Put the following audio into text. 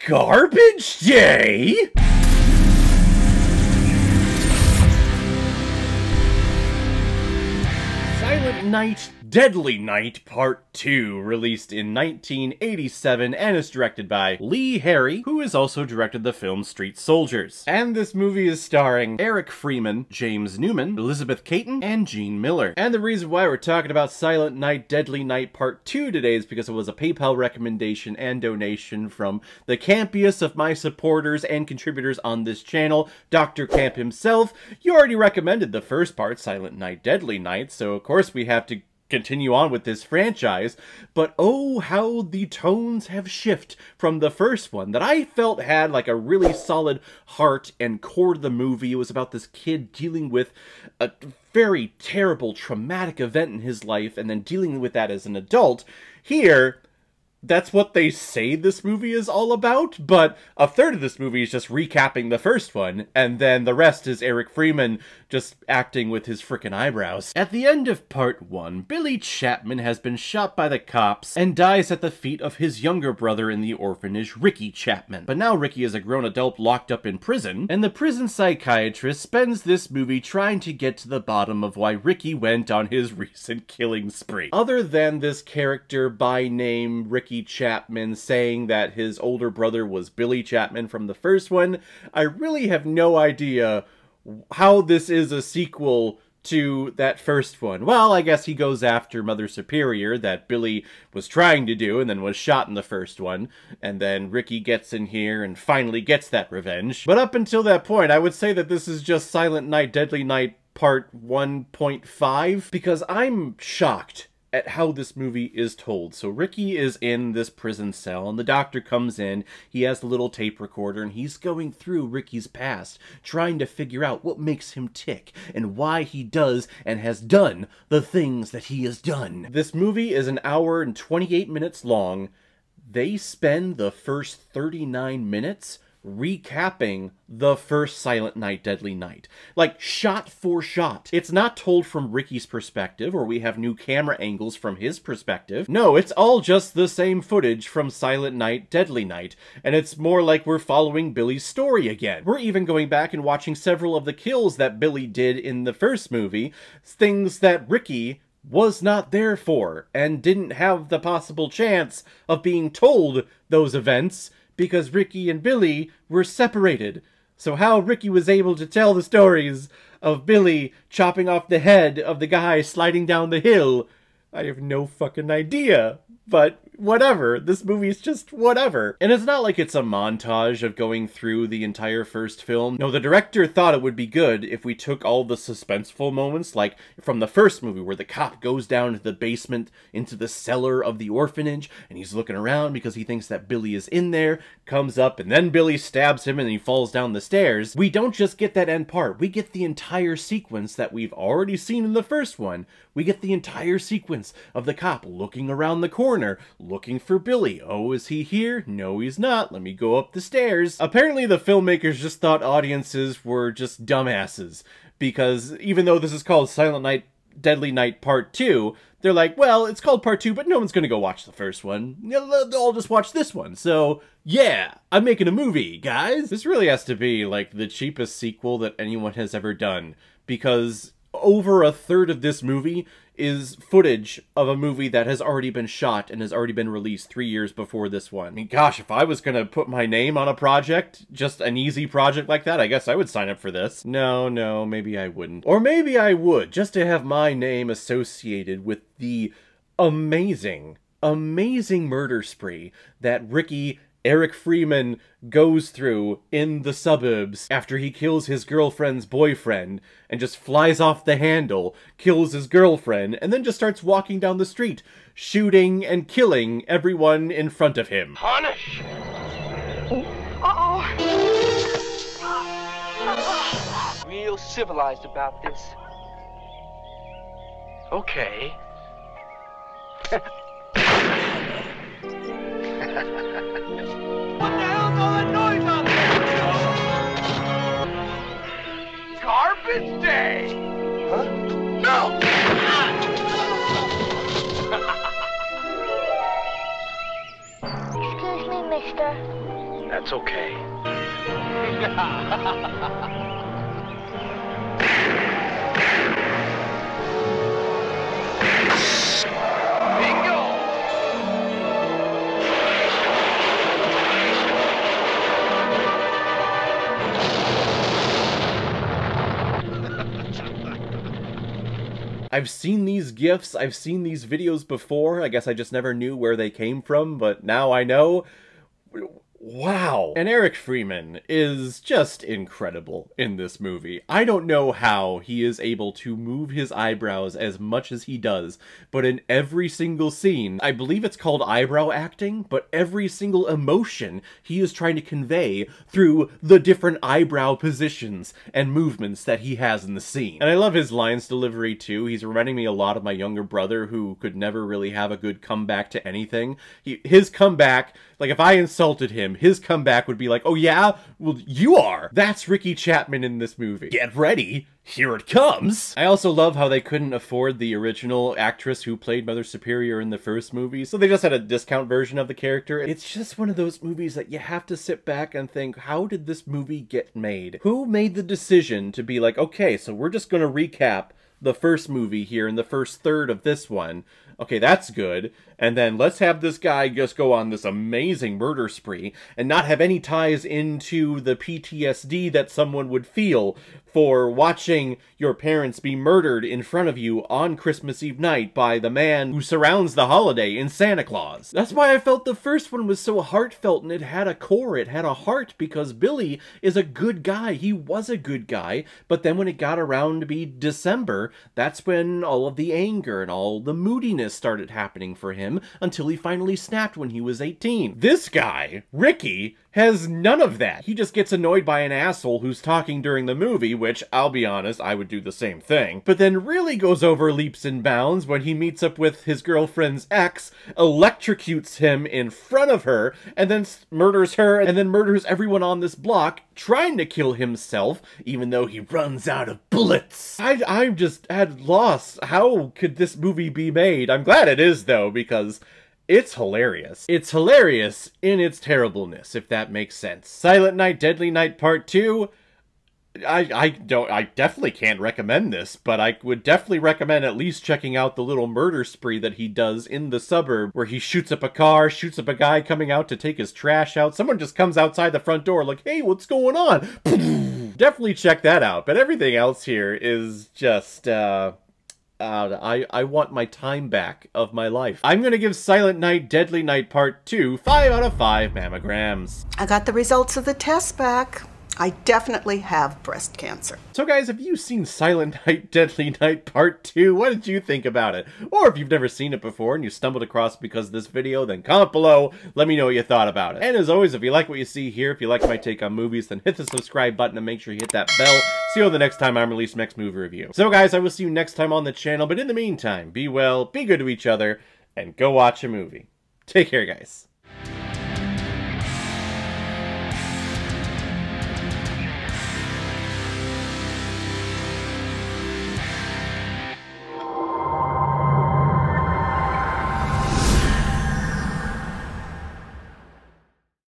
Garbage Day? Silent Night, Deadly Night Part 2, released in 1987 and is directed by Lee Harry, who has also directed the film Street Soldiers. And this movie is starring Eric Freeman, James Newman, Elizabeth Caton, and Gene Miller. And the reason why we're talking about Silent Night, Deadly Night Part 2 today is because it was a PayPal recommendation and donation from the campiest of my supporters and contributors on this channel, Dr. Camp himself. You already recommended the first part, Silent Night, Deadly Night, so of course we have to continue on with this franchise, but oh how the tones have shifted from the first one that I felt had like a really solid heart and core to the movie. It was about this kid dealing with a very terrible traumatic event in his life and then dealing with that as an adult. Here, that's what they say this movie is all about, but a third of this movie is just recapping the first one, and then the rest is Eric Freeman just acting with his frickin' eyebrows. At the end of part 1, Billy Chapman has been shot by the cops and dies at the feet of his younger brother in the orphanage, Ricky Chapman. But now Ricky is a grown adult locked up in prison, and the prison psychiatrist spends this movie trying to get to the bottom of why Ricky went on his recent killing spree. Other than this character by name Ricky Chapman saying that his older brother was Billy Chapman from the first one, I really have no idea how this is a sequel to that first one. Well, I guess he goes after Mother Superior that Billy was trying to do and then was shot in the first one, and then Ricky gets in here and finally gets that revenge. But up until that point, I would say that this is just Silent Night, Deadly Night Part 1.5, because I'm shocked at how this movie is told. So Ricky is in this prison cell, and the doctor comes in, he has the little tape recorder, and he's going through Ricky's past, trying to figure out what makes him tick, and why he does and has done the things that he has done. This movie is an hour and 28 minutes long. They spend the first 39 minutes recapping the first Silent Night, Deadly Night. Like, shot for shot. It's not told from Ricky's perspective, or we have new camera angles from his perspective. No, it's all just the same footage from Silent Night, Deadly Night, and it's more like we're following Billy's story again. We're even going back and watching several of the kills that Billy did in the first movie, things that Ricky was not there for, and didn't have the possible chance of being told those events, because Ricky and Billy were separated. So how Ricky was able to tell the stories of Billy chopping off the head of the guy sliding down the hill, I have no fucking idea. But whatever, this movie's just whatever. And it's not like it's a montage of going through the entire first film. No, the director thought it would be good if we took all the suspenseful moments, like from the first movie where the cop goes down to the basement into the cellar of the orphanage, and he's looking around because he thinks that Billy is in there, comes up, and then Billy stabs him and he falls down the stairs. We don't just get that end part, we get the entire sequence that we've already seen in the first one. We get the entire sequence of the cop looking around the corner, looking for Billy. Oh, is he here? No, he's not. Let me go up the stairs. Apparently the filmmakers just thought audiences were just dumbasses, because even though this is called Silent Night, Deadly Night Part 2, they're like, well, it's called Part 2, but no one's gonna go watch the first one. They'll just watch this one. So, yeah, I'm making a movie, guys. This really has to be, like, the cheapest sequel that anyone has ever done, because over a third of this movie is footage of a movie that has already been shot and has already been released 3 years before this one. I mean, gosh, if I was gonna put my name on a project, just an easy project like that, I guess I would sign up for this. No, maybe I wouldn't. Or maybe I would, just to have my name associated with the amazing murder spree that Eric Freeman goes through in the suburbs after he kills his girlfriend's boyfriend and just flies off the handle, kills his girlfriend, and then just starts walking down the street, shooting and killing everyone in front of him. Punish! Real civilized about this. Okay. What the hell's all that noise out there? Garbage Day! Huh? No! Excuse me, mister. That's it's okay. Bingo! I've seen these GIFs, I've seen these videos before, I guess I just never knew where they came from, but now I know. Wow. And Eric Freeman is just incredible in this movie. I don't know how he is able to move his eyebrows as much as he does, but in every single scene, I believe it's called eyebrow acting, but every single emotion he is trying to convey through the different eyebrow positions and movements that he has in the scene. And I love his lines delivery too. He's reminding me a lot of my younger brother who could never really have a good comeback to anything. His comeback, like if I insulted him, his comeback would be like, oh yeah? Well, you are! That's Ricky Chapman in this movie. Get ready! Here it comes! I also love how they couldn't afford the original actress who played Mother Superior in the first movie, so they just had a discount version of the character. It's just one of those movies that you have to sit back and think, how did this movie get made? Who made the decision to be like, okay, so we're just gonna recap the first movie here in the first third of this one. Okay, that's good. And then let's have this guy just go on this amazing murder spree and not have any ties into the PTSD that someone would feel for watching your parents be murdered in front of you on Christmas Eve night by the man who surrounds the holiday in Santa Claus. That's why I felt the first one was so heartfelt and it had a core, it had a heart, because Billy is a good guy. He was a good guy, but then when it got around to be December, that's when all of the anger and all the moodiness started happening for him until he finally snapped when he was 18. This guy, Ricky, has none of that. He just gets annoyed by an asshole who's talking during the movie, which, I'll be honest, I would do the same thing. But then really goes over leaps and bounds when he meets up with his girlfriend's ex, electrocutes him in front of her, and then murders her, and then murders everyone on this block, trying to kill himself, even though he runs out of bullets. I'm just at loss. How could this movie be made? I'm glad it is, though, because it's hilarious. It's hilarious in its terribleness, if that makes sense. Silent Night, Deadly Night Part 2. I definitely can't recommend this, but I would definitely recommend at least checking out the little murder spree that he does in the suburb, where he shoots up a car, shoots up a guy coming out to take his trash out. Someone just comes outside the front door like, hey, what's going on? Definitely check that out, but everything else here is just, I want my time back of my life. I'm gonna give Silent Night, Deadly Night Part 2 5 out of 5 mammograms. I got the results of the test back. I definitely have breast cancer. So guys, have you seen Silent Night, Deadly Night Part 2? What did you think about it? Or if you've never seen it before and you stumbled across it because of this video, then comment below, let me know what you thought about it. And as always, if you like what you see here, if you like my take on movies, then hit the subscribe button and make sure you hit that bell. See you the next time I'm releasing next movie review. So guys, I will see you next time on the channel, but in the meantime, be well, be good to each other, and go watch a movie. Take care, guys.